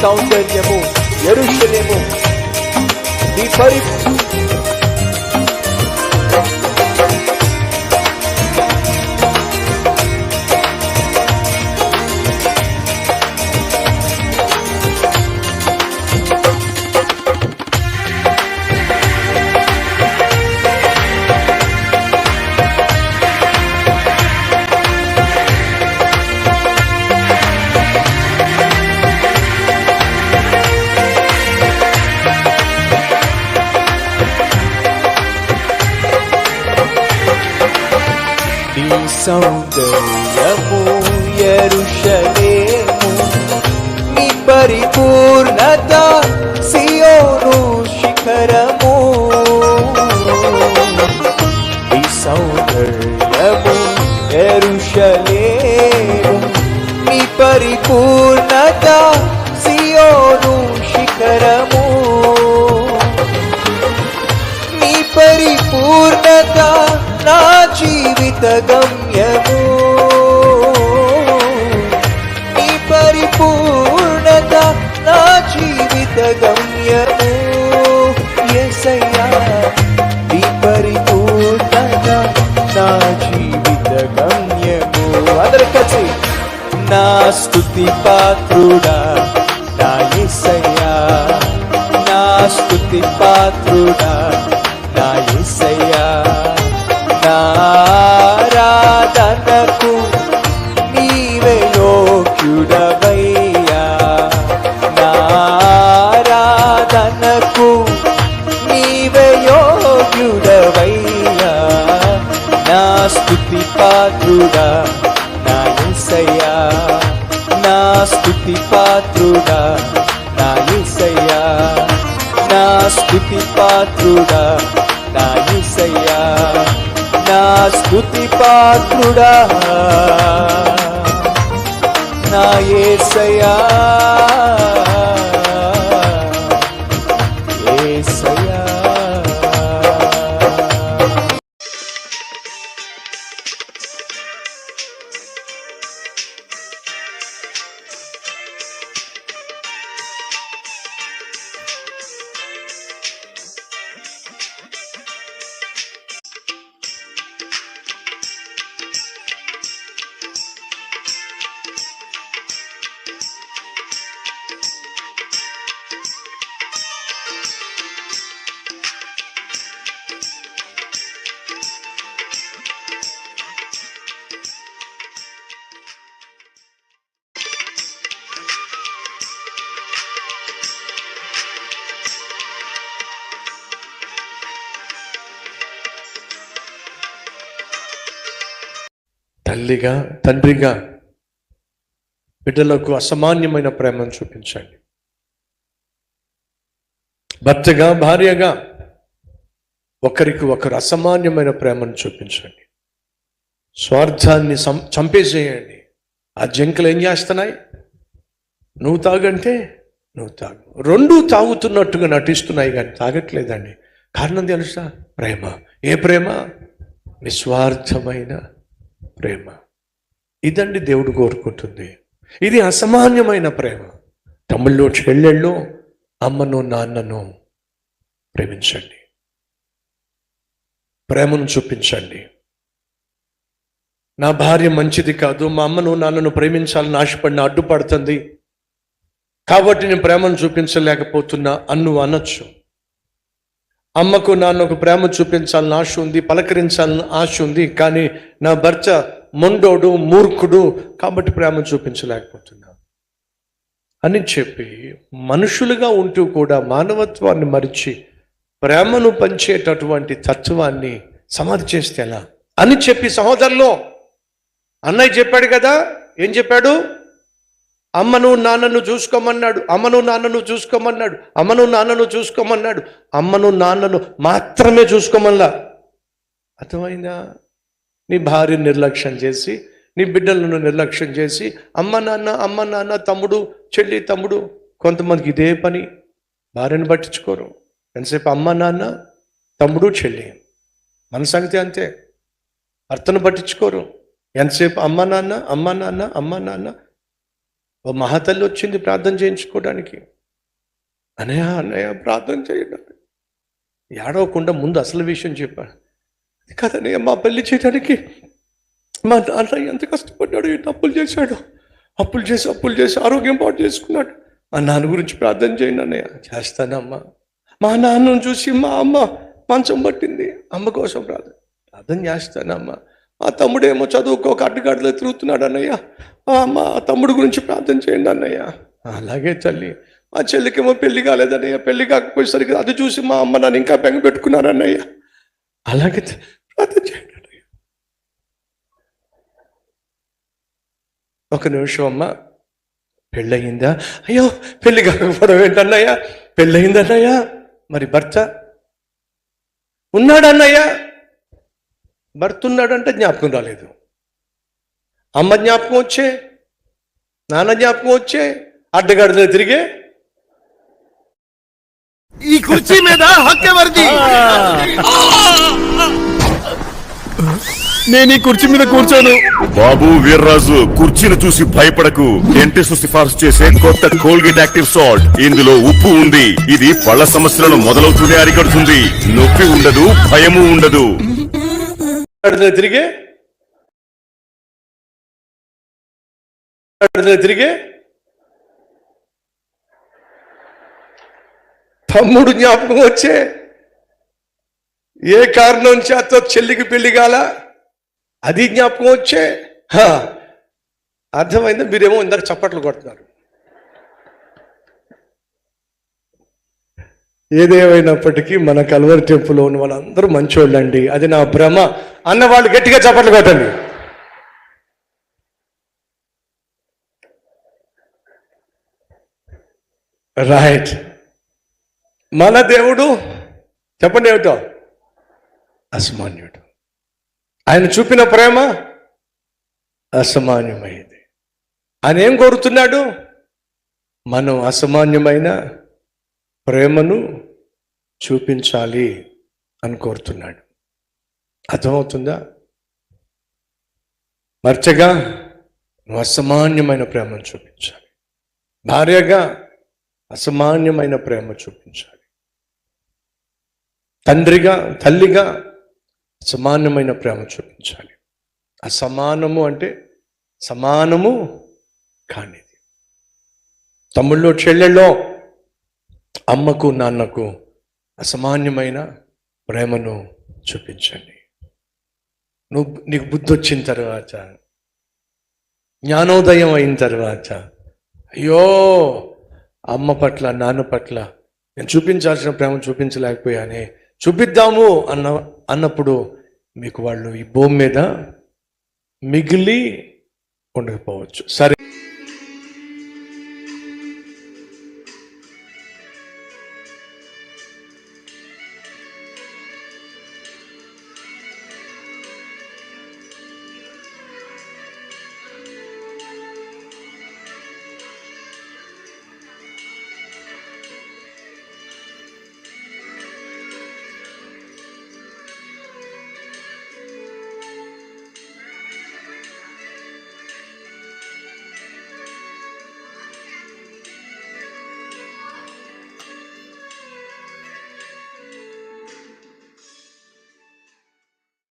సౌందర్యము యెరూషలేము నీ సౌందర్యము యెరూషలేము నీ పరిపూర్ణత సియోను శిఖరము నీ సౌందర్యము యెరూషలేము నీ పరిపూర్ణత సియోను శిఖరము నీ పరిపూర్ణత నా జీవిత గమ్యము నీ పరిపూర్ణత నా జీవిత గమ్యము యేసయ్యా నీ పరిపూర్ణత నా జీవిత గమ్యము అందరూ కలిసి నా స్తుతి పాత్రుడా నా యేసయ్యా నా స్తుతి పాత్రుడా నా యేసయ్యా ఆరాధనకు నీవే యోగ్యుడవయ్యా ఆరాధనకు నీవే యోగ్యుడవయ్యా నా స్తుతి పాత్రుడా నా యేసయ్యా నా స్తుతి పాత్రుడా నా యేసయ్యా నా స్తుతి పాత్రుడా నా యేసయ్యా నా స్తుతి పాత్రుడా నా యేసయ్యా యేసయ్యా. తల్లిగా తండ్రిగా బిడ్డలకు అసామాన్యమైన ప్రేమను చూపించండి. భర్తగా భార్యగా ఒకరికి ఒకరు అసామాన్యమైన ప్రేమను చూపించండి. స్వార్థాన్ని చంపేసేయండి. ఆ జంకులు ఏం చేస్తున్నాయి? నువ్వు తాగంటే నువ్వు తాగు, రెండు తాగుతున్నట్టుగా నటిస్తున్నాయి కానీ తాగట్లేదండి. కారణం తెలుసా? ప్రేమ. ఏ ప్రేమ? నిస్వార్థమైన ప్రేమ. ఇదండి దేవుడు కోరుకుంటుంది. ఇది అసామాన్యమైన ప్రేమ. తమ్ముళ్ళు చెల్లెళ్ళు అమ్మను నాన్నను ప్రేమించండి, ప్రేమను చూపించండి. నా భార్య మంచిది కాదు, మా అమ్మను నాన్నను ప్రేమించాలని ఆశపడిన అడ్డుపడుతుంది కాబట్టి నేను ప్రేమను చూపించలేకపోతున్నా అన్ను అనొచ్చు. అమ్మకు నాన్నకు ప్రేమ చూపించాలని ఆశ ఉంది, పలకరించాలని ఆశ ఉంది, కానీ నా భర్త మొండోడు మూర్ఖుడు కాబట్టి ప్రేమ చూపించలేకపోతున్నా అని చెప్పి మనుషులుగా ఉంటూ కూడా మానవత్వాన్ని మరిచి ప్రేమను పంచేటటువంటి తత్వాన్ని సమాధి చేస్తే ఎలా అని చెప్పి సహోదరులు, అన్నయ్య చెప్పాడు కదా, ఏం చెప్పాడు? అమ్మను నాన్నను చూసుకోమన్నాడు, అమ్మను నాన్నను చూసుకోమన్నాడు, అమ్మను నాన్నను చూసుకోమన్నాడు, అమ్మను నాన్నను మాత్రమే చూసుకోమల్లా. అర్థమైందా? నీ భార్యను నిర్లక్ష్యం చేసి, నీ బిడ్డలను నిర్లక్ష్యం చేసి, అమ్మ నాన్న తమ్ముడు చెల్లి తమ్ముడు, కొంతమందికి ఇదే పని. భార్యను పట్టించుకోరు, ఎంతసేపు అమ్మ నాన్న తమ్ముడు చెల్లి. మన సంగతి అంతే, భర్తను పట్టించుకోరు, ఎంతసేపు అమ్మ నాన్న. ఓ మహాతల్లి వచ్చింది ప్రార్థన చేయించుకోవడానికి. అన్నయ్య అన్నయ్య ప్రార్థన చేయండి. ఏడవకుండా ముందు అసలు విషయం చెప్పాను. కదన్నయ్య, మా పెళ్లి చేయడానికి మా నాన్న ఎంత కష్టపడ్డాడు, ఎన్ని అప్పులు చేశాడు, అప్పులు చేసి ఆరోగ్యం పాటు చేసుకున్నాడు. మా నాన్న గురించి ప్రార్థన చేయండి అన్నయ్య. చేస్తానమ్మా. మా నాన్నను చూసి మా అమ్మ మంచం పట్టింది, అమ్మ కోసం ప్రార్థన చేస్తానమ్మా. మా తమ్ముడేమో చదువుకోక అడ్డుగాడిలో తిరుగుతున్నాడు అన్నయ్య, మా తమ్ముడు గురించి ప్రార్థన చేయండి అన్నయ్య. అలాగే తల్లి. మా చెల్లికేమో పెళ్లి కాలేదన్నయ్య, పెళ్లి కాకపోయేసరికి అది చూసి మా అమ్మ నన్ను ఇంకా బెంగ పెట్టుకున్నాను అన్నయ్య. అలాగే ప్రార్థన చేయండి అన్నయ్య. ఒక నిమిషం అమ్మ, పెళ్ళయిందా? అయ్యో పెళ్లి కాకపోవడం ఏంటన్నయ్య, పెళ్ళయిందన్నయ్య. మరి భర్త ఉన్నాడన్నయ్య. భర్త ఉన్నాడంటే జ్ఞాపకం రాలేదు. అమ్మ జ్ఞాపకం వచ్చే, నాన్న జ్ఞాపకం వచ్చే, అడ్డగాడిలో తిరిగే. ఈ కుర్చీ మీద హక్కెవరిది? నేను ఈ కుర్చీ మీద కూర్చోను. బాబు వీర్రాజు, కుర్చీని చూసి భయపడకు. డెంటిస్ట్ సిఫార్సు చేసే కొత్త కోల్గేట్ యాక్టివ్ సాల్ట్. ఇందులో ఉప్పు ఉంది. ఇది పళ్ళ సమస్యలను మొదలవుతూనే అరికడుతుంది. నొప్పి ఉండదు, భయము ఉండదు. తిరిగే తమ్ముడు జ్ఞాపకం వచ్చే, ఏ కారణం చేత చెల్లికి పెళ్లి కాల, అది జ్ఞాపకం వచ్చే. అర్థమైందా? మీరేమో ఇందాక చప్పట్లు కొడుతున్నారు. ఏదేమైనప్పటికీ మన కల్వరి టెంపుల్లో ఉన్న వాళ్ళందరూ మంచోళ్ళండి, అది నా భ్రమ అన్న వాళ్ళు గట్టిగా చప్పట్లు కొట్టండి. రైట్. మన దేవుడు చెప్పండి ఏమిటో? అసామాన్యుడు. ఆయన చూపిన ప్రేమ అసామాన్యమైంది. ఆయన ఏం కోరుతున్నాడు? మనం అసామాన్యమైన ప్రేమను చూపించాలి అని కోరుతున్నాడు. అర్థమవుతుందా? భర్తగా నువ్వు అసామాన్యమైన ప్రేమను చూపించాలి. భార్యగా అసామాన్యమైన ప్రేమ చూపించాలి. తండ్రిగా, తల్లిగా సమానమైన ప్రేమ చూపించాలి. అసమానము అంటే సమానము కానిది. తమ్ముళ్ళు చెల్లెళ్ళో అమ్మకు నాన్నకు అసామాన్యమైన ప్రేమను చూపించండి. నీకు బుద్ధి వచ్చిన తర్వాత, జ్ఞానోదయం అయిన తర్వాత, అయ్యో అమ్మ పట్ల నాన్న పట్ల నేను చూపించాల్సిన ప్రేమ చూపించలేకపోయానే, చూపిద్దాము అన్నప్పుడు మీకు వాళ్ళు ఈ భూమి మీద మిగిలి ఉండకపోవచ్చు. సరే.